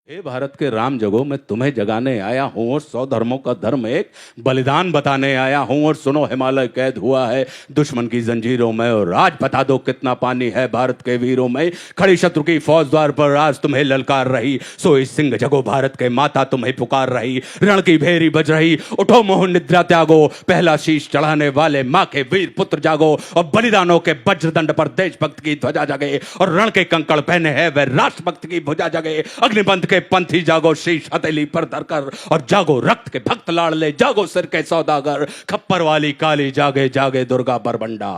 हे भारत के राम जगो, मैं तुम्हें जगाने आया हूं और 100 धर्मों का धर्म एक बलिदान बताने आया हूं। और सुनो, हिमालय कैद हुआ है दुश्मन की जंजीरों में, और आज बता दो कितना पानी है भारत के वीरों में। खड़ी शत्रु की फौज द्वार पर आज तुम्हें ललकार रही, सोई सिंह जगो भारत के माता तुम्हें पुकार रही। रण की भेरी बज रही, उठो मोह निद्रा त्यागो, पहला शीश चढ़ाने वाले माँ के वीर पुत्र जागो। और बलिदानों के वज्रदंड पर देशभक्त की ध्वजा जगे, और रण के कंकड़ पहने है वह राष्ट्रभक्त की भुजा जगे। अग्निपंथ के पंथी जागो, शीश हथेली पर धरकर, और जागो रक्त के भक्त लाडले, जागो सिर के सौदागर। खप्पर वाली काली जागे जागे दुर्गा बरबंडा,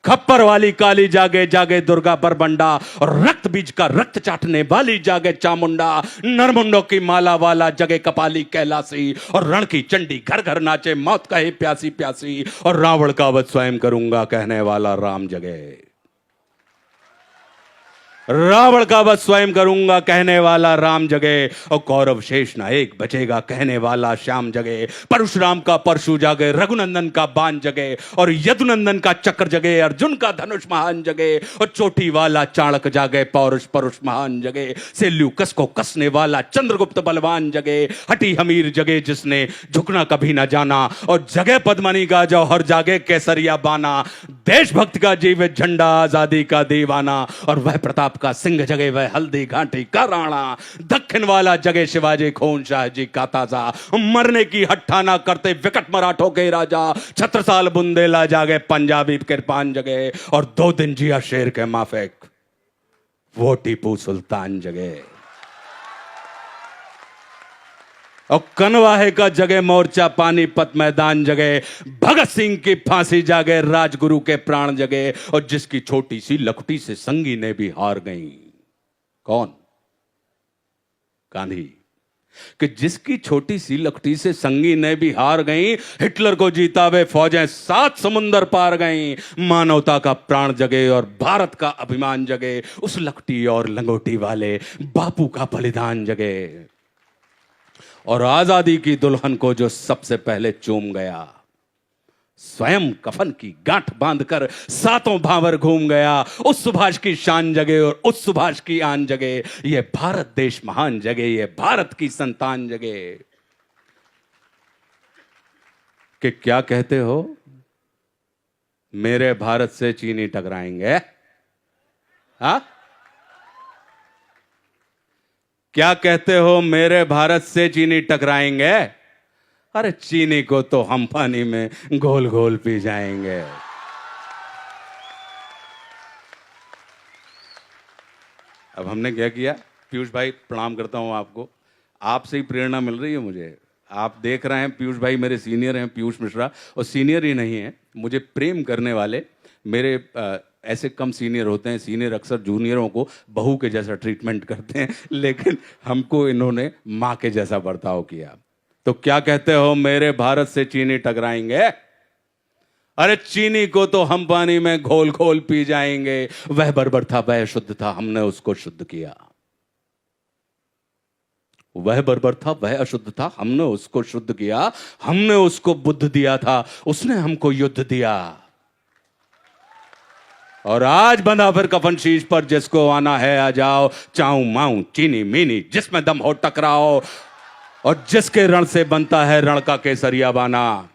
खप्पर वाली काली जागे जागे दुर्गा बरबंडा। और रक्त बीज का रक्त चाटने वाली जागे चामुंडा, नरमुंडों की माला वाला जगे कपाली कैलासी। और रण की चंडी घर घर नाचे, मौत कहे प्यासी प्यासी। और रावण का वध स्वयं करूंगा कहने वाला राम जगे, रावण का वध स्वयं करूंगा कहने वाला राम जगे। और कौरव शेष नायक बचेगा कहने वाला श्याम जगे। परशुराम का परशु जागे, रघुनंदन का बाण जगे, और यदुनंदन का चक्र जगे, अर्जुन का धनुष महान जगे। और चोटी वाला चाणक जागे, पौरुष परुष महान जगे। सेल्यूकस को कसने वाला चंद्रगुप्त बलवान जगे। हटी हमीर जगे जिसने झुकना कभी ना जाना, और जगे पद्मनी का जौहर जागे केसरिया बाना। देशभक्त का जीवित झंडा, आजादी का दीवाना। और वह प्रताप का सिंह जगे, वह हल्दी घाटी का राणा। दक्षिण वाला जगे शिवाजी खून शाह जी का ताजा, मरने की हट्ठा ना करते विकट मराठों के राजा। छत्रसाल बुंदेला जागे, पंजाबी कृपान जगे। और 2 दिन जिया शेर के माफिक, वो टीपू सुल्तान जगे। और कनवाहे का जगे मोर्चा, पानीपत मैदान जगे। भगत सिंह की फांसी जागे, राजगुरु के प्राण जगे। और जिसकी छोटी सी लखुटी से संगी ने भी हार गई, कौन? गांधी। कि जिसकी छोटी सी लखुटी से संगी ने भी हार गई, हिटलर को जीता वे फौजें 7 समुंदर पार गई। मानवता का प्राण जगे और भारत का अभिमान जगे। उस लखुटी और लंगोटी वाले बापू का बलिदान जगे। और आजादी की दुल्हन को जो सबसे पहले चूम गया, स्वयं कफन की गांठ बांधकर 7 भावर घूम गया। उस सुभाष की शान जगे और उस सुभाष की आन जगे। ये भारत देश महान जगे, ये भारत की संतान जगे। कि क्या कहते हो, मेरे भारत से चीनी टकराएंगे? हा? क्या कहते हो, मेरे भारत से चीनी टकराएंगे? अरे चीनी को तो हम पानी में घोल घोल पी जाएंगे। अब हमने क्या किया? पीयूष भाई, प्रणाम करता हूं आपको, आपसे ही प्रेरणा मिल रही है मुझे। आप देख रहे हैं, पीयूष भाई मेरे सीनियर हैं, पीयूष मिश्रा। और सीनियर ही नहीं है, मुझे प्रेम करने वाले मेरे ऐसे कम सीनियर होते हैं। सीनियर अक्सर जूनियरों को बहू के जैसा ट्रीटमेंट करते हैं, लेकिन हमको इन्होंने माँ के जैसा बर्ताव किया। तो क्या कहते हो, मेरे भारत से चीनी टकराएंगे? अरे चीनी को तो हम पानी में घोल घोल पी जाएंगे। वह बर्बर था, वह शुद्ध था, हमने उसको शुद्ध किया। वह बर्बर था, वह अशुद्ध था, हमने उसको शुद्ध किया। हमने उसको बुद्ध दिया था, उसने हमको युद्ध दिया। और आज बंधा फिर कफन शीश पर, जिसको आना है आ जाओ। चाऊ माऊ चीनी मीनी जिसमें दम हो टकराओ। और जिसके रण से बनता है रण का केसरिया बाना।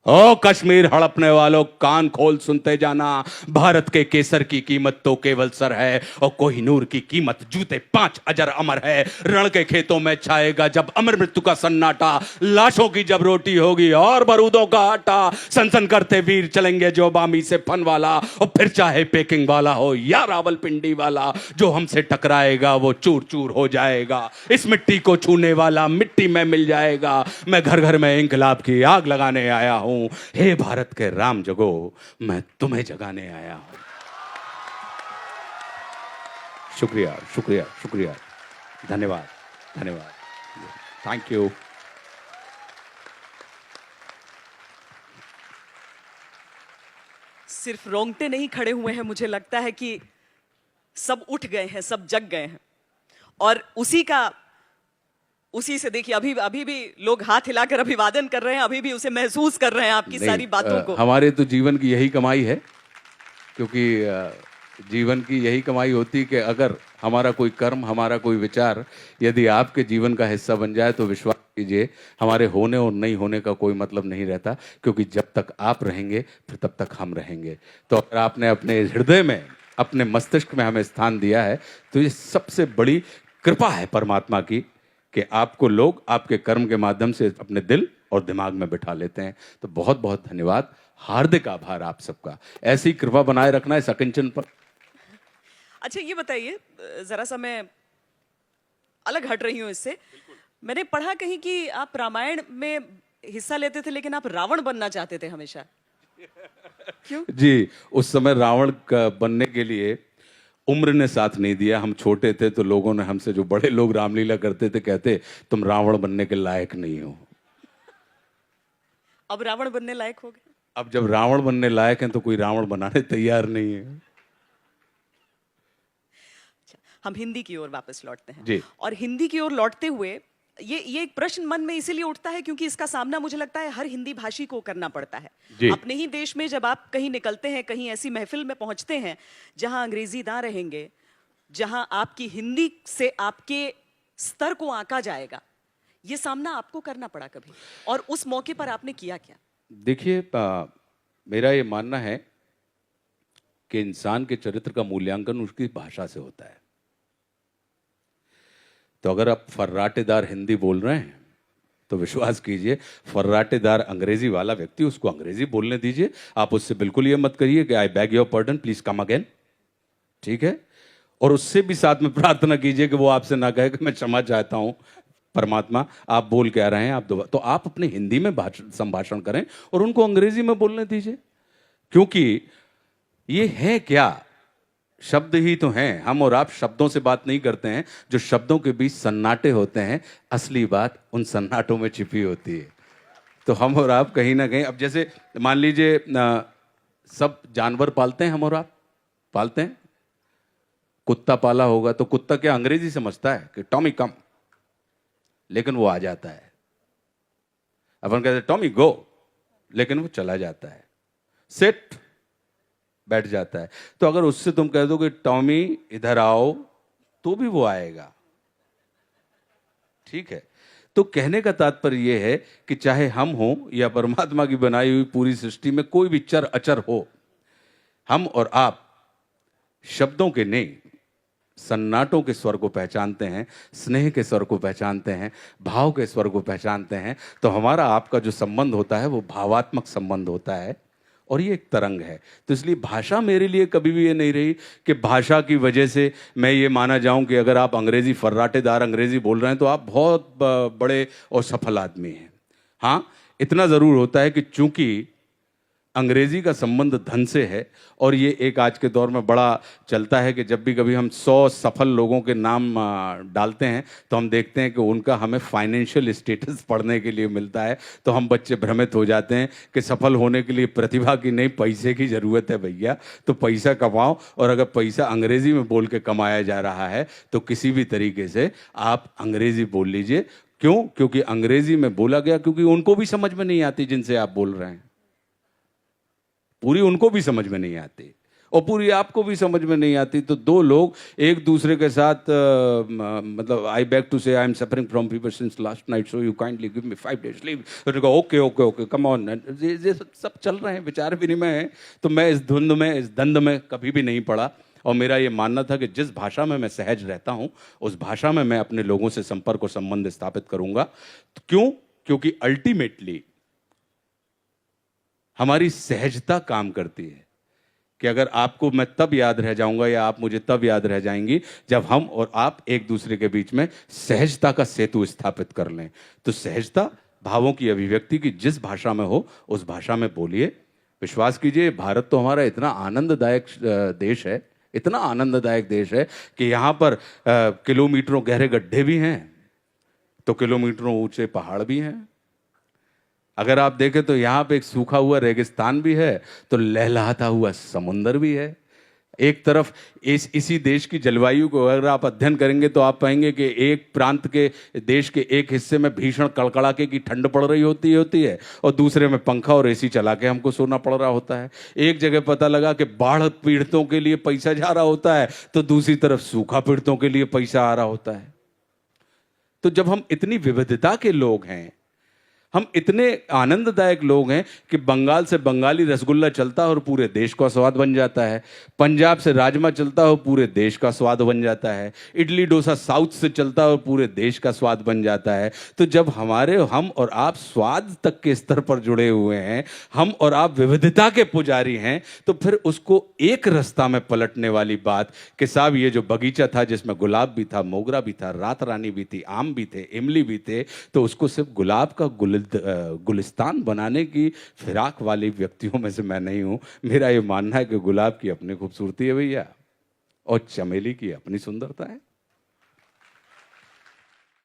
ओ कश्मीर हड़पने वालों, कान खोल सुनते जाना। भारत के केसर की कीमत तो केवल सर है, और कोहिनूर की कीमत जूते 5 अजर अमर है। रण के खेतों में छाएगा जब अमर मृत्यु का सन्नाटा। लाशों की जब रोटी होगी और बारूदों का आटा। सनसन करते वीर चलेंगे जो बामी से फन वाला। और फिर चाहे पेकिंग वाला हो या रावलपिंडी वाला, जो हमसे टकराएगा वो चूर चूर हो जाएगा। इस मिट्टी को छूने वाला मिट्टी में मिल जाएगा। मैं घर घर में इंकलाब की आग लगाने आया हूं। हे भारत के राम जगो, मैं तुम्हें जगाने आया हूं। शुक्रिया शुक्रिया शुक्रिया, धन्यवाद धन्यवाद, थैंक यू। सिर्फ रोंगटे नहीं खड़े हुए हैं, मुझे लगता है कि सब उठ गए हैं, सब जग गए हैं। और उसी से देखिए, अभी भी लोग हाथ हिलाकर अभिवादन कर रहे हैं, अभी भी उसे महसूस कर रहे हैं आपकी सारी बातों को। हमारे तो जीवन की यही कमाई है, क्योंकि जीवन की यही कमाई होती कि अगर हमारा कोई कर्म, हमारा कोई विचार यदि आपके जीवन का हिस्सा बन जाए तो विश्वास कीजिए हमारे होने और नहीं होने का कोई मतलब नहीं रहता, क्योंकि जब तक आप रहेंगे फिर तब तक हम रहेंगे। तो अगर आपने अपने हृदय में, अपने मस्तिष्क में हमें स्थान दिया है तो ये सबसे बड़ी कृपा है परमात्मा की कि आपको लोग आपके कर्म के माध्यम से अपने दिल और दिमाग में बिठा लेते हैं। तो बहुत बहुत धन्यवाद, हार्दिक आभार आप सबका। ऐसी कृपा बनाए रखना है सकिंचन पर। अच्छा ये बताइए, जरा सा मैं अलग हट रही हूँ इससे। मैंने पढ़ा कहीं कि आप रामायण में हिस्सा लेते थे लेकिन आप रावण बनना चाहते थे हमेशा, क्यों? जी, उस समय रावण का बनने के लिए उम्र ने साथ नहीं दिया। हम छोटे थे तो लोगों ने हमसे, जो बड़े लोग रामलीला करते थे, कहते तुम रावण बनने के लायक नहीं हो। अब रावण बनने लायक हो गए। अब जब रावण बनने लायक हैं तो कोई रावण बनाने तैयार नहीं है। अच्छा, हम हिंदी की ओर वापस लौटते हैं। जी। और हिंदी की ओर लौटते हुए ये एक प्रश्न मन में इसीलिए उठता है क्योंकि इसका सामना मुझे लगता है हर हिंदी भाषी को करना पड़ता है। जी। अपने ही देश में जब आप कहीं निकलते हैं, कहीं ऐसी महफिल में पहुंचते हैं जहां अंग्रेजी ना रहेंगे, जहां आपकी हिंदी से आपके स्तर को आंका जाएगा, ये सामना आपको करना पड़ा कभी? और उस मौके पर आपने किया क्या? देखिए, मेरा ये मानना है कि इंसान के चरित्र का मूल्यांकन उसकी भाषा से होता है। तो अगर आप फर्राटेदार हिंदी बोल रहे हैं तो विश्वास कीजिए, फर्राटेदार अंग्रेजी वाला व्यक्ति, उसको अंग्रेजी बोलने दीजिए। आप उससे बिल्कुल ये मत करिए कि आई bag your pardon, please come again. ठीक है? और उससे भी साथ में प्रार्थना कीजिए कि वो आपसे ना कहे कि मैं क्षमा चाहता हूं परमात्मा, आप बोल क्या रहे हैं, आप दोबारा। तो आप अपने हिंदी में संभाषण करें और उनको अंग्रेजी में बोलने दीजिए, क्योंकि ये है क्या, शब्द ही तो हैं। हम और आप शब्दों से बात नहीं करते हैं, जो शब्दों के बीच सन्नाटे होते हैं, असली बात उन सन्नाटों में छिपी होती है। तो हम और आप कहीं ना कहीं, अब जैसे मान लीजिए सब जानवर पालते हैं, हम और आप पालते हैं। कुत्ता पाला होगा तो कुत्ता क्या अंग्रेजी समझता है कि टॉमी कम, लेकिन वो आ जाता है। अपन कहते हैं टॉमी गो, लेकिन वो चला जाता है। सिट, बैठ जाता है। तो अगर उससे तुम कह दो कि टॉमी इधर आओ, तो भी वो आएगा। ठीक है? तो कहने का तात्पर्य यह है कि चाहे हम हो या परमात्मा की बनाई हुई पूरी सृष्टि में कोई भी चर अचर हो, हम और आप शब्दों के नहीं, सन्नाटों के स्वर को पहचानते हैं, स्नेह के स्वर को पहचानते हैं, भाव के स्वर को पहचानते हैं। तो हमारा आपका जो संबंध होता है वो भावात्मक संबंध होता है, और ये एक तरंग है। तो इसलिए भाषा मेरे लिए कभी भी ये नहीं रही कि भाषा की वजह से मैं ये माना जाऊं कि अगर आप अंग्रेजी, फर्राटेदार अंग्रेजी बोल रहे हैं तो आप बहुत बड़े और सफल आदमी हैं। हाँ, इतना ज़रूर होता है कि चूंकि अंग्रेजी का संबंध धन से है, और ये एक आज के दौर में बड़ा चलता है कि जब भी कभी हम 100 सफल लोगों के नाम डालते हैं तो हम देखते हैं कि उनका हमें फाइनेंशियल स्टेटस पढ़ने के लिए मिलता है। तो हम बच्चे भ्रमित हो जाते हैं कि सफल होने के लिए प्रतिभा की नहीं, पैसे की ज़रूरत है भैया। तो पैसा कमाओ, और अगर पैसा अंग्रेजी में बोल के कमाया जा रहा है तो किसी भी तरीके से आप अंग्रेजी बोल लीजिए। क्यों? क्योंकि अंग्रेजी में बोला गया, क्योंकि उनको भी समझ में नहीं आती जिनसे आप बोल रहे हैं, पूरी उनको भी समझ में नहीं आती और पूरी आपको भी समझ में नहीं आती। तो दो लोग एक दूसरे के साथ मतलब आई बैक टू से I am suffering from fever since last night, so you kindly give me 5 days leave. Okay okay okay come on, ये सब चल रहे हैं, विचार विनिमय है। तो मैं इस धुंध में, इस दंड में कभी भी नहीं पड़ा, और मेरा ये मानना था कि जिस भाषा में मैं सहज रहता हूँ उस भाषा में मैं अपने लोगों से संपर्क और संबंध स्थापित करूंगा। तो क्यों? क्योंकि अल्टीमेटली हमारी सहजता काम करती है कि अगर आपको मैं तब याद रह जाऊंगा या आप मुझे तब याद रह जाएंगी जब हम और आप एक दूसरे के बीच में सहजता का सेतु स्थापित कर लें। तो सहजता, भावों की अभिव्यक्ति की जिस भाषा में हो उस भाषा में बोलिए। विश्वास कीजिए, भारत तो हमारा इतना आनंददायक देश है, इतना आनंददायक देश है कि यहाँ पर किलोमीटरों गहरे गड्ढे भी हैं तो किलोमीटरों ऊंचे पहाड़ भी हैं। अगर आप देखें तो यहाँ पे एक सूखा हुआ रेगिस्तान भी है तो लहलहाता हुआ समुंदर भी है। एक तरफ इसी देश की जलवायु को अगर आप अध्ययन करेंगे तो आप पाएंगे कि एक प्रांत के देश के एक हिस्से में भीषण कड़कड़ाके की ठंड पड़ रही होती है और दूसरे में पंखा और एसी चला के हमको सोना पड़ रहा होता है। एक जगह पता लगा कि बाढ़ पीड़ितों के लिए पैसा जा रहा होता है तो दूसरी तरफ सूखा पीड़ितों के लिए पैसा आ रहा होता है। तो जब हम इतनी विविधता के लोग हैं, हम इतने आनंददायक लोग हैं कि बंगाल से बंगाली रसगुल्ला चलता है और पूरे देश का स्वाद बन जाता है, पंजाब से राजमा चलता है और पूरे देश का स्वाद बन जाता है, इडली डोसा साउथ से चलता है और पूरे देश का स्वाद बन जाता है। तो जब हम और आप स्वाद तक के स्तर पर जुड़े हुए हैं, हम और आप विविधता के पुजारी हैं, तो फिर उसको एक रास्ता में पलटने वाली बात कि साहब ये जो बगीचा था जिसमें गुलाब भी था, मोगरा भी था, रात रानी भी थी, आम भी थे, इमली भी थे, तो उसको सिर्फ गुलाब का गुलिस्तान बनाने की फिराक वाले व्यक्तियों में से मैं नहीं हूं। मेरा ये मानना है कि गुलाब की अपनी खूबसूरती है भैया और चमेली की अपनी सुंदरता है।